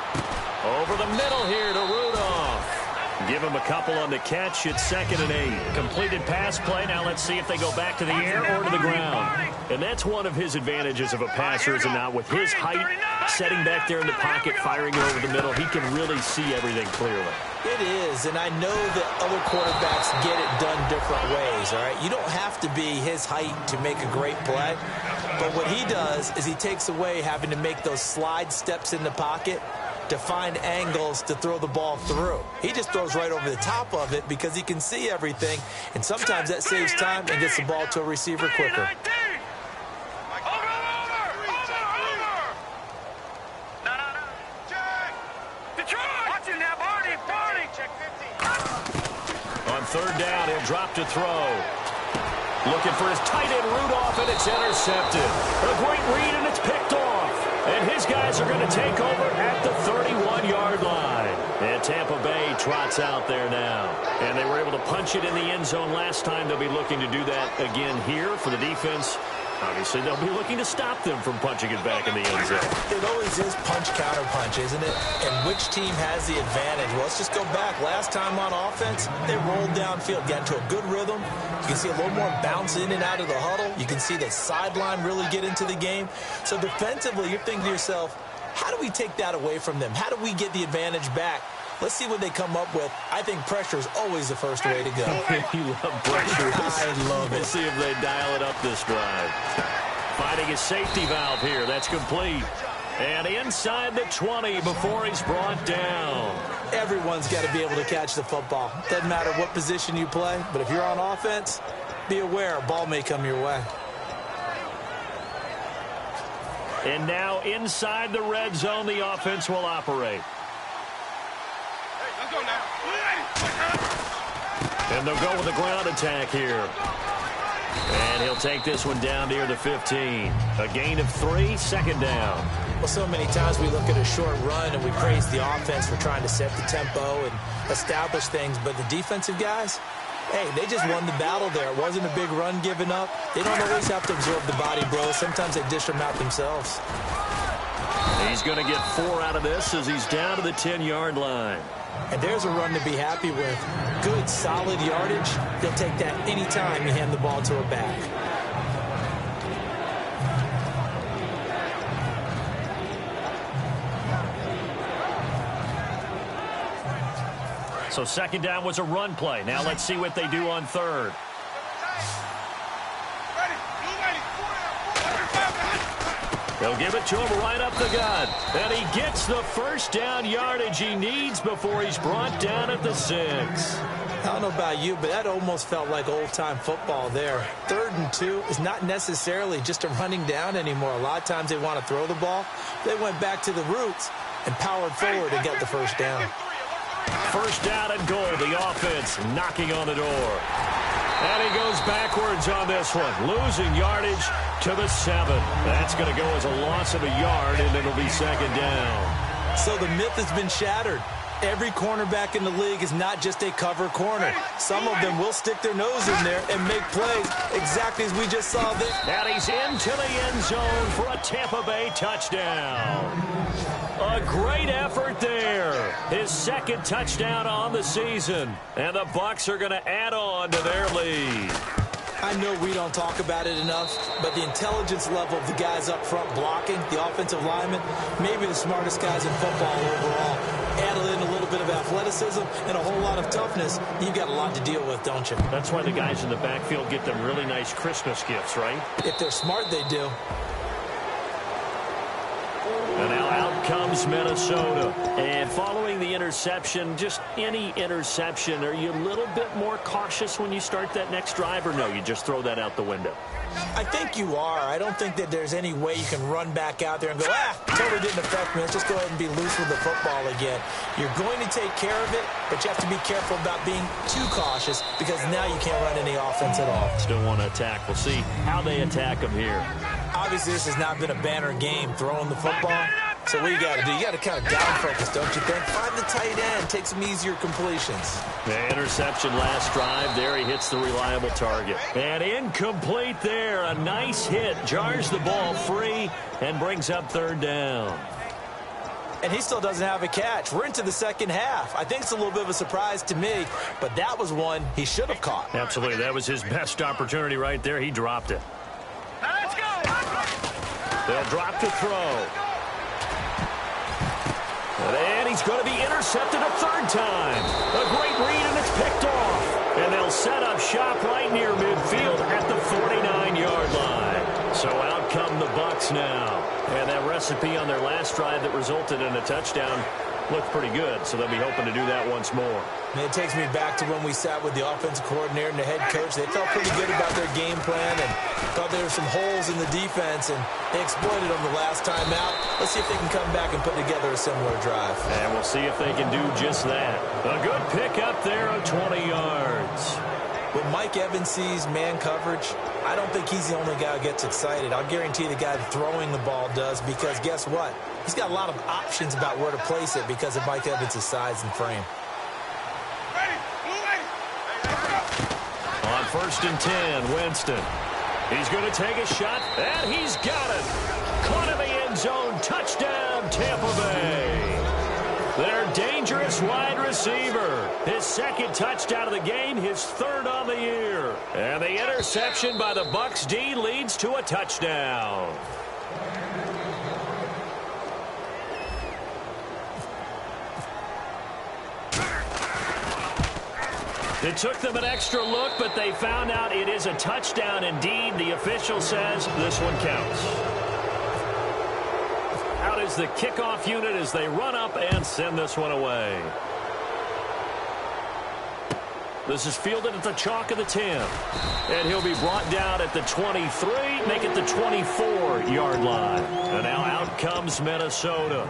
Over the middle here to Rudolph. Give him a couple on the catch. It's 2nd and 8. Completed pass play. Now let's see if they go back to the air or to the ground. And that's one of his advantages of a passer, is it not? With his height, setting back there in the pocket, firing it over the middle, he can really see everything clearly. It is, and I know that other quarterbacks get it done different ways, all right? You don't have to be his height to make a great play. But what he does is he takes away having to make those slide steps in the pocket to find angles to throw the ball through. He just throws right over the top of it because he can see everything, and sometimes that saves time and gets the ball to a receiver quicker. On 3rd down, he'll drop to throw. Looking for his tight end, Rudolph, and it's intercepted. A great read, and it's picked off. And his guys are going to take over at the 31-yard line. And Tampa Bay trots out there now. And they were able to punch it in the end zone last time. They'll be looking to do that again here for the defense. Obviously, they'll be looking to stop them from punching it back in the end zone. It always is punch-counter-punch, isn't it? And which team has the advantage? Well, let's just go back. Last time on offense, they rolled downfield, got into a good rhythm. You can see a little more bounce in and out of the huddle. You can see the sideline really get into the game. So defensively, you're thinking to yourself, how do we take that away from them? How do we get the advantage back? Let's see what they come up with. I think pressure is always the first way to go. You love pressure. I love it. We'll see if they dial it up this drive. Finding a safety valve here. That's complete. And inside the 20 before he's brought down. Everyone's got to be able to catch the football. Doesn't matter what position you play, but if you're on offense, be aware a ball may come your way. And now inside the red zone, the offense will operate. And they'll go with a ground attack here. And he'll take this one down near the 15. A gain of 3, 2nd down. Well, so many times we look at a short run and we praise the offense for trying to set the tempo and establish things. But the defensive guys, hey, they just won the battle there. It wasn't a big run given up. They don't always have to absorb the body blows. Sometimes they dish them out themselves. He's going to get 4 out of this as he's down to the 10-yard line. And there's a run to be happy with. Good, solid yardage. They'll take that anytime you hand the ball to a back. So 2nd down was a run play. Now let's see what they do on 3rd. They'll give it to him right up the gut. And he gets the first down yardage he needs before he's brought down at the 6. I don't know about you, but that almost felt like old-time football there. 3rd and 2 is not necessarily just a running down anymore. A lot of times they want to throw the ball. They went back to the roots and powered forward and got the first down. First down and goal. The offense knocking on the door. And he goes backwards on this one, losing yardage to the 7. That's going to go as a loss of a yard, and it'll be 2nd down. So the myth has been shattered. Every cornerback in the league is not just a cover corner. Some of them will stick their nose in there and make plays exactly as we just saw there. And he's into the end zone for a Tampa Bay touchdown. A great effort there. His 2nd touchdown on the season. And the Bucs are going to add on to their lead. I know we don't talk about it enough, but the intelligence level of the guys up front blocking, the offensive linemen, maybe the smartest guys in football overall. Add in a little bit of athleticism and a whole lot of toughness, you've got a lot to deal with, don't you? That's why the guys in the backfield get them really nice Christmas gifts, right? If they're smart, they do. And now out comes Minnesota. And following the interception, just any interception, are you a little bit more cautious when you start that next drive, or no, you just throw that out the window? I think you are. I don't think that there's any way you can run back out there and go, totally didn't affect me. Let's just go ahead and be loose with the football again. You're going to take care of it, but you have to be careful about being too cautious because now you can't run any offense at all. Still want to attack. We'll see how they attack them here. Obviously, this has not been a banner game throwing the football. So what you got to do? You got to kind of down focus, don't you think? Find the tight end. Take some easier completions. The interception last drive. There he hits the reliable target. And incomplete there. A nice hit. Jars the ball free and brings up third down. And he still doesn't have a catch. We're into the second half. I think it's a little bit of a surprise to me, but that was one he should have caught. Absolutely. That was his best opportunity right there. He dropped it. Now let's go. They'll drop to throw. And he's going to be intercepted a third time. A great read, and it's picked off. And they'll set up shop right near midfield at the 49-yard line. So out come the Bucs now. And that recipe on their last drive that resulted in a touchdown looked pretty good, so they'll be hoping to do that once more. And it takes me back to when we sat with the offensive coordinator and the head coach. They felt pretty good about their game plan and thought there were some holes in the defense, and they exploited them the last time out. Let's see if they can come back and put together a similar drive. And we'll see if they can do just that. A good pick up there of 20 yards. When Mike Evans sees man coverage, I don't think he's the only guy who gets excited. I'll guarantee the guy throwing the ball does, because guess what? He's got a lot of options about where to place it because of Mike Evans' size and frame. On 1st and 10, Winston. He's going to take a shot, and he's got it. Caught in the end zone. Touchdown, Tampa Bay. Their dangerous wide receiver. His second touchdown of the game, his third on the year. And the interception by the Bucs D leads to a touchdown. It took them an extra look, but they found out it is a touchdown indeed. The official says this one counts. Out is the kickoff unit as they run up and send this one away. This is fielded at the chalk of the 10. And he'll be brought down at the 23, make it the 24-yard line. And now out comes Minnesota.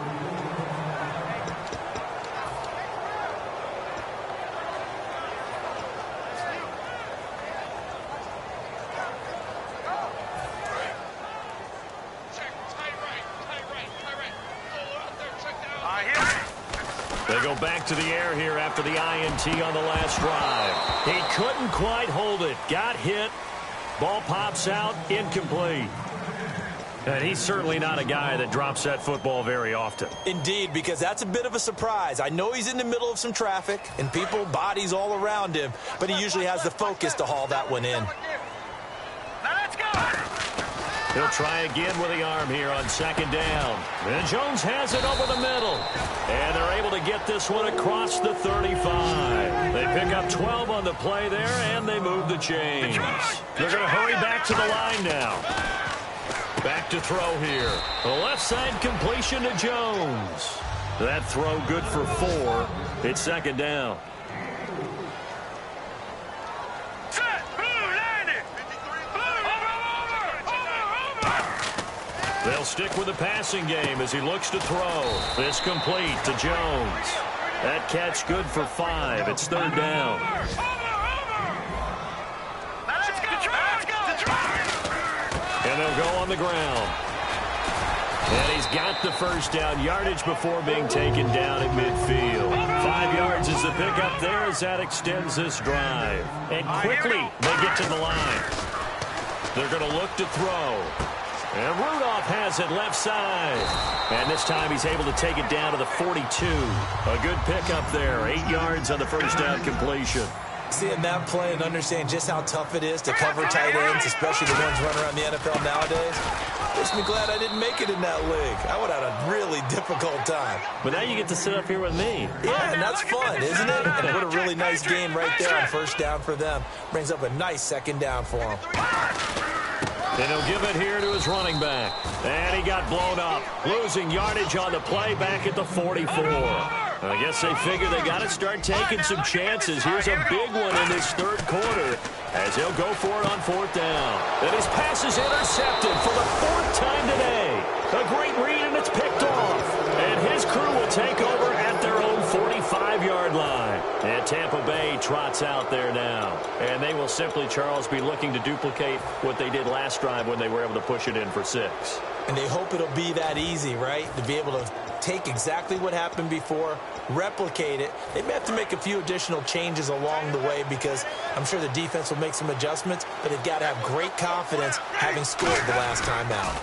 They go back to the air here after the INT on the last drive. He couldn't quite hold it. Got hit. Ball pops out. Incomplete. And he's certainly not a guy that drops that football very often. Indeed, because that's a bit of a surprise. I know he's in the middle of some traffic and people, bodies all around him, but he usually has the focus to haul that one in. Now let's go. He'll try again with the arm here on 2nd down. And Jones has it over the middle. And they're able to get this one across the 35. They pick up 12 on the play there, and they move the chains. They're going to hurry back to the line now. Back to throw here. The left side completion to Jones. That throw good for 4. It's 2nd down. They'll stick with the passing game as he looks to throw. This complete to Jones. That catch good for 5. It's 3rd down. And they'll go on the ground. And he's got the first down yardage before being taken down at midfield. 5 yards is the pickup there as that extends this drive. And quickly they get to the line. They're going to look to throw. And Rudolph has it left side. And this time he's able to take it down to the 42. A good pickup there. 8 yards on the first down completion. Seeing that play and understanding just how tough it is to cover tight ends, especially the ones running around the NFL nowadays, makes me glad I didn't make it in that league. I would have had a really difficult time. But now you get to sit up here with me. Yeah, and that's fun, isn't it? And what a really nice game right there on 1st down for them. Brings up a nice 2nd down for them. And he'll give it here to his running back. And he got blown up. Losing yardage on the play back at the 44. I guess they figure they got to start taking some chances. Here's a big one in this third quarter as he'll go for it on fourth down. And his pass is intercepted for the fourth time today. A great read, and it's picked off. And his crew will take over at their own 45-yard line. And Tampa Bay trots out there now. And they will simply, Charles, be looking to duplicate what they did last drive when they were able to push it in for 6. And they hope it'll be that easy, right? To be able to take exactly what happened before, replicate it. They may have to make a few additional changes along the way because I'm sure the defense will make some adjustments, but they've got to have great confidence having scored the last time out.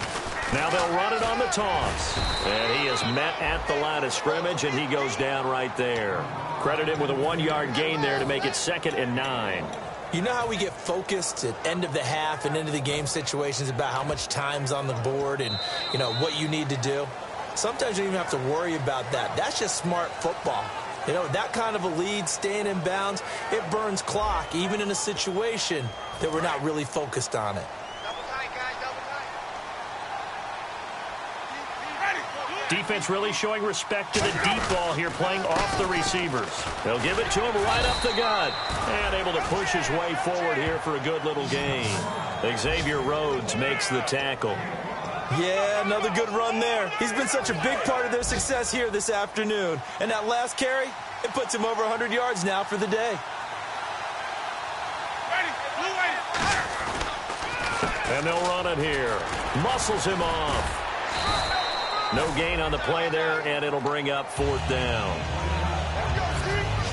Now they'll run it on the toss. And he is met at the line of scrimmage, and he goes down right there. Credit him with a 1-yard gain there to make it 2nd and 9. You know how we get focused at end of the half and into the game situations about how much time's on the board and, you know, what you need to do? Sometimes you don't even have to worry about that. That's just smart football. You know, that kind of a lead, staying in bounds, it burns clock, even in a situation that we're not really focused on it. Defense really showing respect to the deep ball here, playing off the receivers. They'll give it to him right up the gut. And able to push his way forward here for a good little gain. Xavier Rhodes makes the tackle. Yeah, another good run there. He's been such a big part of their success here this afternoon. And that last carry, it puts him over 100 yards now for the day. And they'll run it here. Muscles him off. No gain on the play there, and it'll bring up 4th down.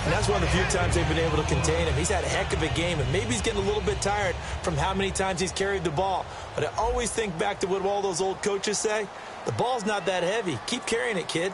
And that's one of the few times they've been able to contain him. He's had a heck of a game, and maybe he's getting a little bit tired from how many times he's carried the ball. But I always think back to what all those old coaches say. The ball's not that heavy. Keep carrying it, kid.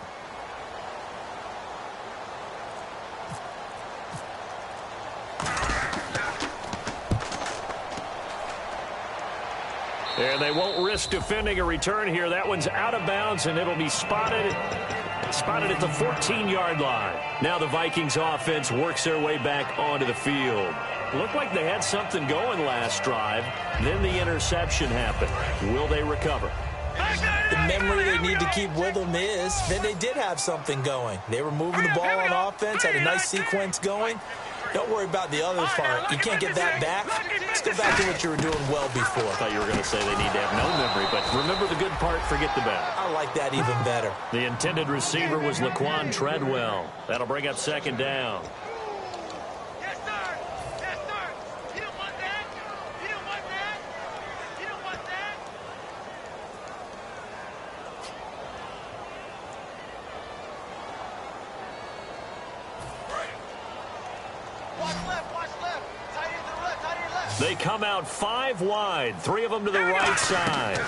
And they won't risk defending a return here. That one's out of bounds, and it'll be spotted at the 14-yard line. Now the Vikings offense works their way back onto the field. Looked like they had something going last drive. Then the interception happened. Will they recover? The memory they need to keep with them is that they did have something going. They were moving the ball on offense, had a nice sequence going. Don't worry about the other part. You can't get that back. Let's go back to what you were doing well before. I thought you were going to say they need to have no memory, but remember the good part, forget the bad. I like that even better. The intended receiver was Laquan Treadwell. That'll bring up 2nd down. Yes, sir. Yes, sir. You don't want that. You don't want that. You don't want that. Watch left. Watch left. Tight end to the left. Tight end left. They come out 5 wide, 3 of them to the right side.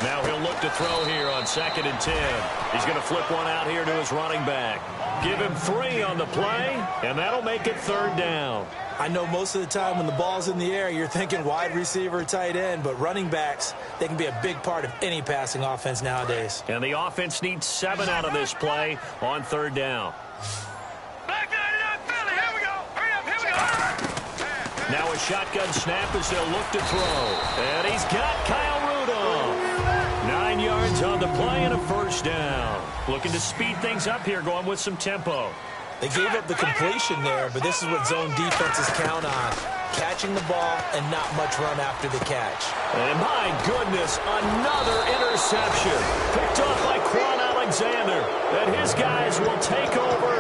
Now he'll look to throw here on 2nd and 10. He's going to flip one out here to his running back. Give him 3 on the play, and that'll make it 3rd down. I know most of the time when the ball's in the air, you're thinking wide receiver, tight end, but running backs, they can be a big part of any passing offense nowadays. And the offense needs 7 out of this play on 3rd down. Back nine it up, Philly. Here we go. Hurry up. Here we go. Now a shotgun snap as they'll look to throw. And he's got Kyle Rudolph. 9 yards on the play and a 1st down. Looking to speed things up here, going with some tempo. They gave up the completion there, but this is what zone defenses count on. Catching the ball and not much run after the catch. And my goodness, another interception. Picked off by Quan Alexander. And his guys will take over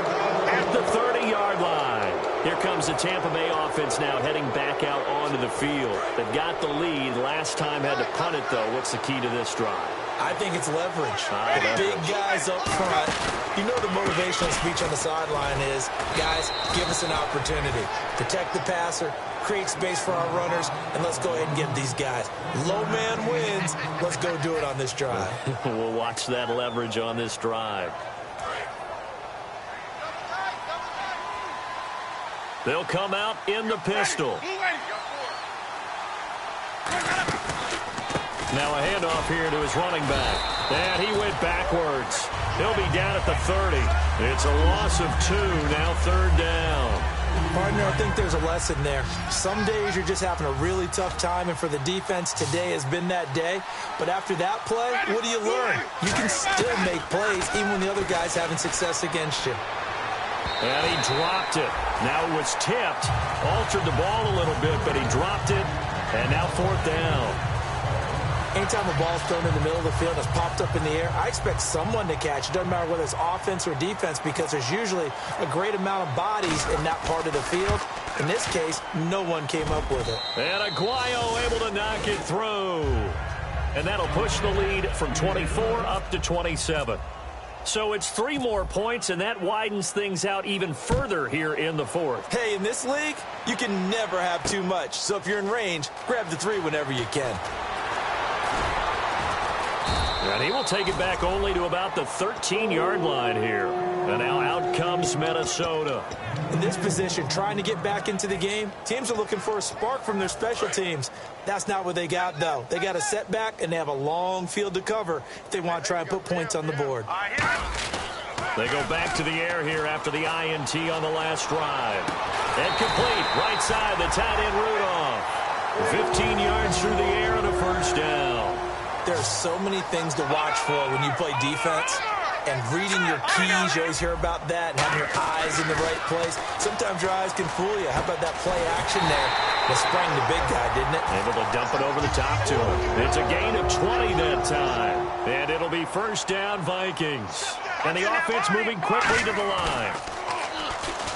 at the 30-yard line. Here comes the Tampa Bay offense now heading back out onto the field. They've got the lead. Last time had to punt it, though. What's the key to this drive? I think it's leverage. The big guys up front. You know the motivational speech on the sideline is, guys, give us an opportunity. Protect the passer, create space for our runners, and let's go ahead and get these guys. Low man wins. Let's go do it on this drive. We'll watch that leverage on this drive. They'll come out in the pistol. Now a handoff here to his running back. And he went backwards. He'll be down at the 30. It's a loss of 2, now 3rd down. Partner, I think there's a lesson there. Some days you're just having a really tough time, and for the defense, today has been that day. But after that play, what do you learn? You can still make plays even when the other guy's having success against you. And he dropped it. Now it was tipped. Altered the ball a little bit, but he dropped it. And now 4th down. Anytime a ball's thrown in the middle of the field and it's popped up in the air, I expect someone to catch. It doesn't matter whether it's offense or defense, because there's usually a great amount of bodies in that part of the field. In this case, no one came up with it. And Aguayo able to knock it through. And that'll push the lead from 24 up to 27. So it's 3 more points, and that widens things out even further here in the 4th. Hey, in this league, you can never have too much. So if you're in range, grab the 3 whenever you can. And he will take it back only to about the 13-yard line here. And now out comes Minnesota. In this position, trying to get back into the game, teams are looking for a spark from their special teams. That's not what they got, though. They got a setback, and they have a long field to cover if they want to try and put points on the board. They go back to the air here after the INT on the last drive. And complete, right side, the tight end Rudolph. 15 yards through the air and a 1st down. There's so many things to watch for when you play defense. And reading your keys, you always hear about that, and having your eyes in the right place. Sometimes your eyes can fool you. How about that play action there? It sprang the big guy, didn't it? Able to dump it over the top to him. It's a gain of 20 that time. And it'll be 1st down Vikings. And the offense moving quickly to the line.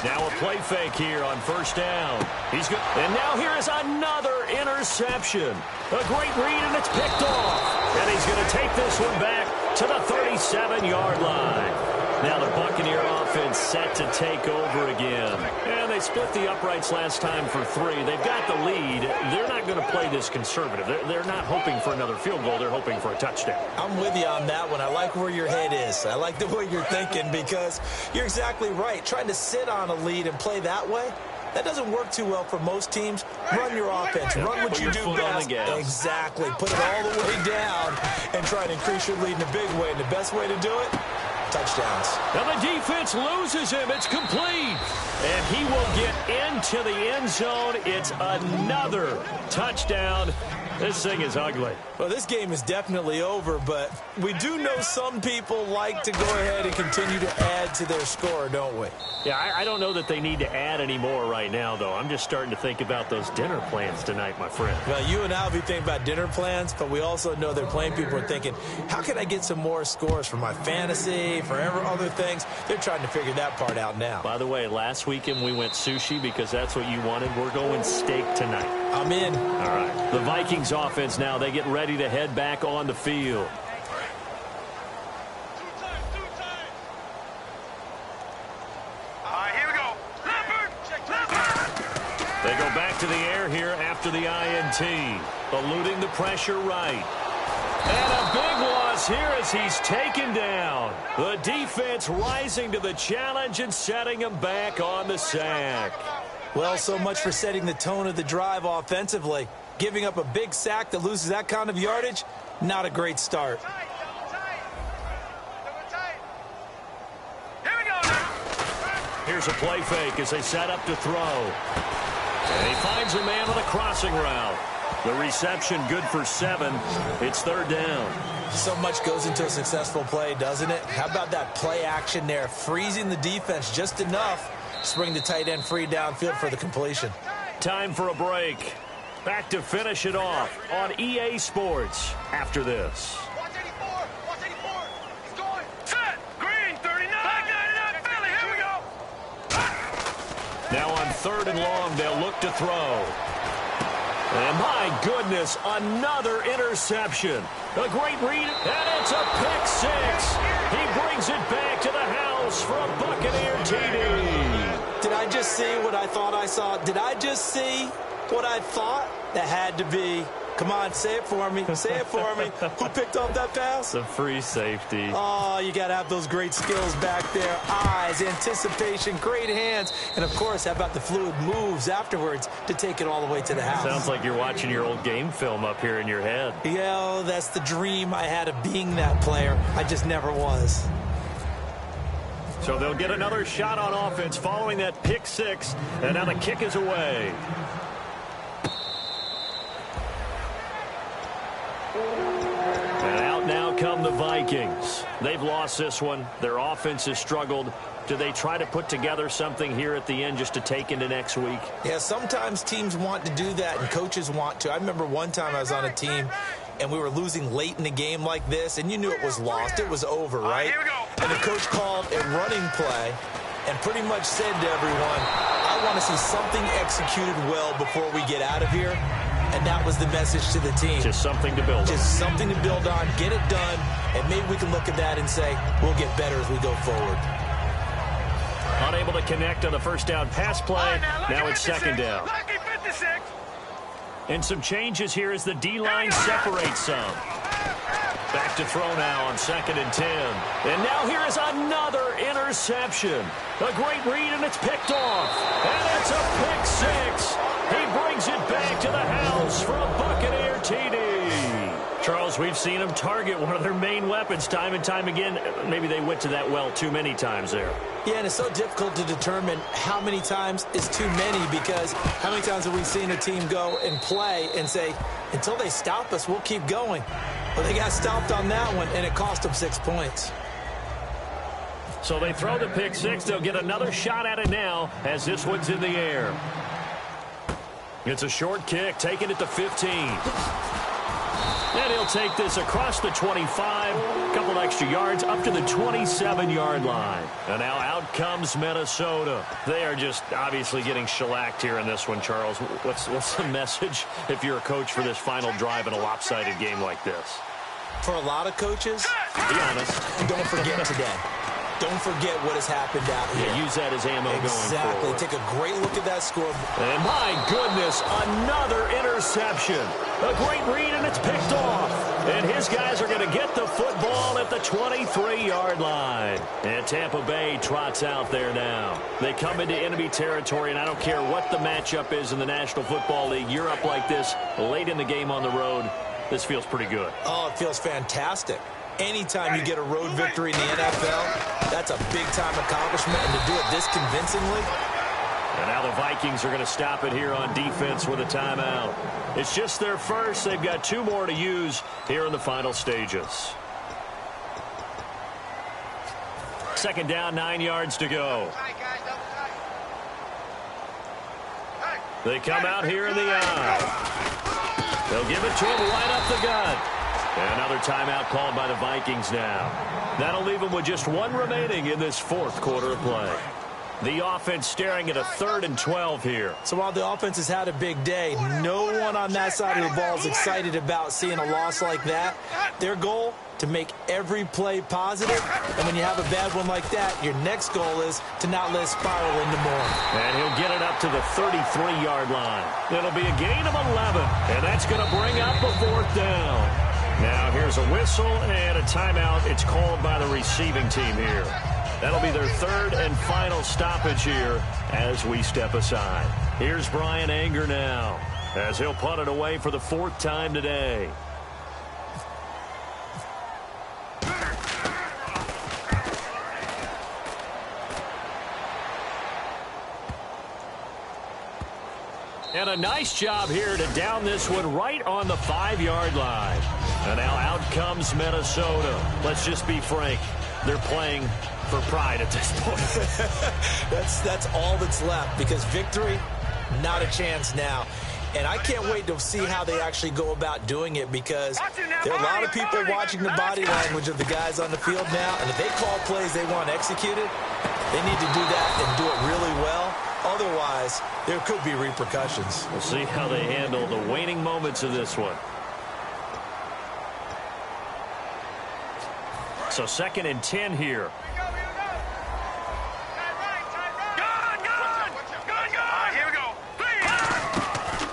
Now a play fake here on 1st down. He's good. And now here is another interception. A great read, and it's picked off. And he's going to take this one back to the 37-yard line. Now the Buccaneer offense set to take over again. And they split the uprights last time for 3. They've got the lead. They're not going to play this conservative. They're not hoping for another field goal. They're hoping for a touchdown. I'm with you on that one. I like where your head is. I like the way you're thinking, because you're exactly right. Trying to sit on a lead and play that way, that doesn't work too well for most teams. Run your offense. Run what you do best. Exactly. Put it all the way down and try and increase your lead in a big way. And the best way to do it, touchdowns. Now the defense loses him. It's complete. And he will get into the end zone. It's another touchdown. This thing is ugly. Well, this game is definitely over, but we do know some people like to go ahead and continue to add to their score, don't we? Yeah, I don't know that they need to add any more right now, though. I'm just starting to think about those dinner plans tonight, my friend. Well, you and I will be thinking about dinner plans, but we also know they're playing people are thinking, how can I get some more scores for my fantasy, for other things? They're trying to figure that part out now. By the way, last weekend we went sushi because that's what you wanted. We're going steak tonight. I'm in. All right. The Vikings offense now, they get ready to head back on the field. Here we go. They go back to the air here after the INT. Eluding the pressure right. And a big loss here as he's taken down. The defense rising to the challenge and setting him back on the sack. Well, so much for setting the tone of the drive offensively. Giving up a big sack that loses that kind of yardage, not a great start. Here we go now. Here's a play fake as they set up to throw. And he finds a man on a crossing route. The reception good for 7. It's 3rd down. So much goes into a successful play, doesn't it? How about that play action there? Freezing the defense just enough to bring the tight end free downfield for the completion. Time for a break. Back to finish it off on EA Sports after this. Watch 84. Watch 84. He's going. Set. Green 39. Back 99. Philly. Here we go. Now on 3rd and long, they'll look to throw. And my goodness, another interception. A great read, and it's a pick 6. He brings it back to the house for a Buccaneer TD. Did I just see what I thought I saw? Did I just see what I thought? That had to be. Come on, say it for me. Say it for me. Who picked up that pass? The free safety. Oh, you got to have those great skills back there. Eyes, anticipation, great hands. And, of course, how about the fluid moves afterwards to take it all the way to the house? Sounds like you're watching your old game film up here in your head. Yeah, that's the dream I had of being that player. I just never was. So they'll get another shot on offense following that pick six, and now the kick is away. And out now come the Vikings. They've lost this one. Their offense has struggled. Do they try to put together something here at the end just to take into next week? Yeah, sometimes teams want to do that and coaches want to. I remember one time I was on a team and we were losing late in the game like this, and you knew it was lost. It was over, right? And the coach called a running play and pretty much said to everyone, I want to see something executed well before we get out of here. And that was the message to the team. Just something to build on. Just something to build on, get it done, and maybe we can look at that and say, we'll get better as we go forward. Unable to connect on the first down pass play. Now it's second down. And some changes here as the D-line separates some. Back to throw now on 2nd and 10. And now here is another interception. A great read, and it's picked off. And it's a pick six. He brings it back to the house for a Buccaneer TD. Charles, we've seen them target one of their main weapons time and time again. Maybe they went to that well too many times there. Yeah, and it's so difficult to determine how many times is too many, because how many times have we seen a team go and play and say, until they stop us, we'll keep going. Well, they got stopped on that one, and it cost them 6 points. So they throw the pick six. They'll get another shot at it now as this one's in the air. It's a short kick, taking it to 15. And he'll take this across the 25, a couple extra yards up to the 27-yard line. And now out comes Minnesota. They are just obviously getting shellacked here in this one, Charles. What's the message if you're a coach for this final drive in a lopsided game like this? For a lot of coaches, be honest, don't forget today. Don't forget what has happened out here. Yeah, use that as ammo going forward. Exactly. Take a great look at that score. And my goodness, another interception. A great read, and it's picked off. And his guys are going to get the football at the 23-yard line. And Tampa Bay trots out there now. They come into enemy territory, and I don't care what the matchup is in the National Football League. You're up like this late in the game on the road. This feels pretty good. Oh, it feels fantastic. Anytime you get a road victory in the NFL, that's a big-time accomplishment, and to do it this convincingly. And now the Vikings are going to stop it here on defense with a timeout. It's just their first. They've got 2 more to use here in the final stages. 2nd down, 9 yards to go. They come out here in the eye. They'll give it to him right up the gut. Another timeout called by the Vikings now. That'll leave them with just 1 remaining in this 4th quarter of play. The offense staring at a 3rd and 12 here. So while the offense has had a big day, no one on that side of the ball is excited about seeing a loss like that. Their goal, to make every play positive. And when you have a bad one like that, your next goal is to not let it spiral into more. And he'll get it up to the 33-yard line. It'll be a gain of 11, and that's going to bring up a 4th down. Now here's a whistle and a timeout. It's called by the receiving team here. That'll be their 3rd and final stoppage here as we step aside. Here's Brian Anger now as he'll punt it away for the 4th time today. And a nice job here to down this one right on the 5-yard line. And now out comes Minnesota. Let's just be frank. They're playing for pride at this point. That's all that's left, because victory, not a chance now. And I can't wait to see how they actually go about doing it, because there are a lot of people watching the body language of the guys on the field now. And if they call plays they want executed, they need to do that and do it really well. Otherwise, there could be repercussions. We'll see how they handle the waning moments of this one. So 2nd and 10 here.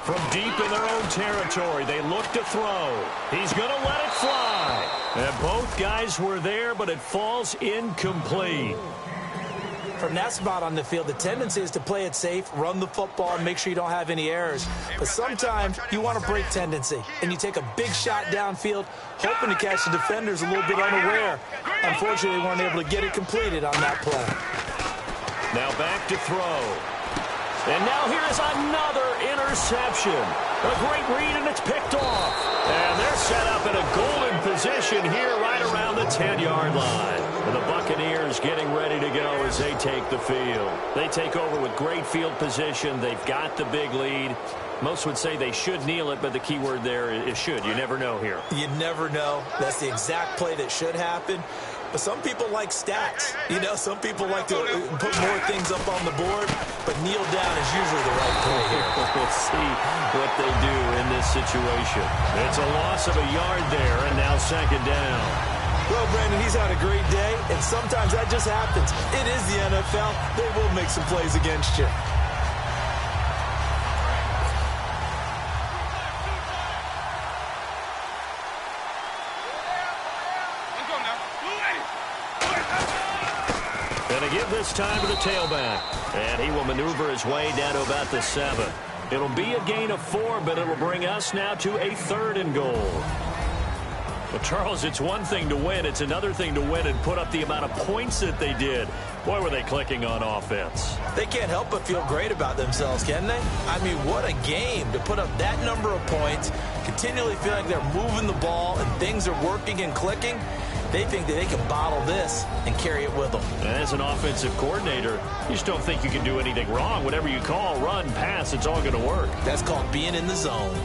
From deep in their own territory, they look to throw. He's going to let it fly. And both guys were there, but it falls incomplete. From that spot on the field, the tendency is to play it safe, run the football, and make sure you don't have any errors. But sometimes you want to break tendency, and you take a big shot downfield, hoping to catch the defenders a little bit unaware. Unfortunately, they weren't able to get it completed on that play. Now back to throw. And now here is another interception. A great read, and it's picked off. And they're set up in a golden position here right around the 10-yard line. And the Buccaneers getting ready to go as they take the field. They take over with great field position. They've got the big lead. Most would say they should kneel it, but the key word there is should. You never know here. You never know. That's the exact play that should happen. But some people like stats. You know, some people like to put more things up on the board, but kneel down is usually the right play here. We'll see what they do in this situation. It's a loss of a yard there, and now second down. Well, Brandon, he's had a great day, and sometimes that just happens. It is the NFL. They will make some plays against you. Going to give this time to the tailback. And he will maneuver his way down to about the 7. It'll be a gain of 4, but it'll bring us now to a 3rd and goal. Well, Charles, it's one thing to win. It's another thing to win and put up the amount of points that they did. Boy, were they clicking on offense. They can't help but feel great about themselves, can they? I mean, what a game to put up that number of points, continually feel like they're moving the ball and things are working and clicking. They think that they can bottle this and carry it with them. As an offensive coordinator, you just don't think you can do anything wrong. Whatever you call, run, pass, it's all going to work. That's called being in the zone.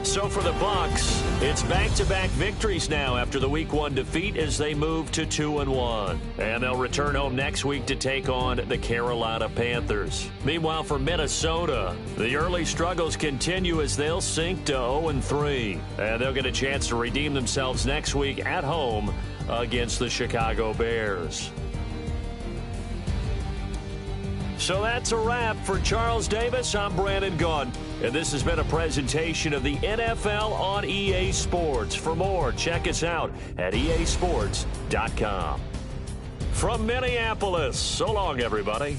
So for the Bucs, it's back-to-back victories now after the Week 1 defeat as they move to 2-1. And they'll return home next week to take on the Carolina Panthers. Meanwhile, for Minnesota, the early struggles continue as they'll sink to 0-3. And they'll get a chance to redeem themselves next week at home against the Chicago Bears. So that's a wrap. For Charles Davis, I'm Brandon Gaudin. And this has been a presentation of the NFL on EA Sports. For more, check us out at easports.com. From Minneapolis, so long, everybody.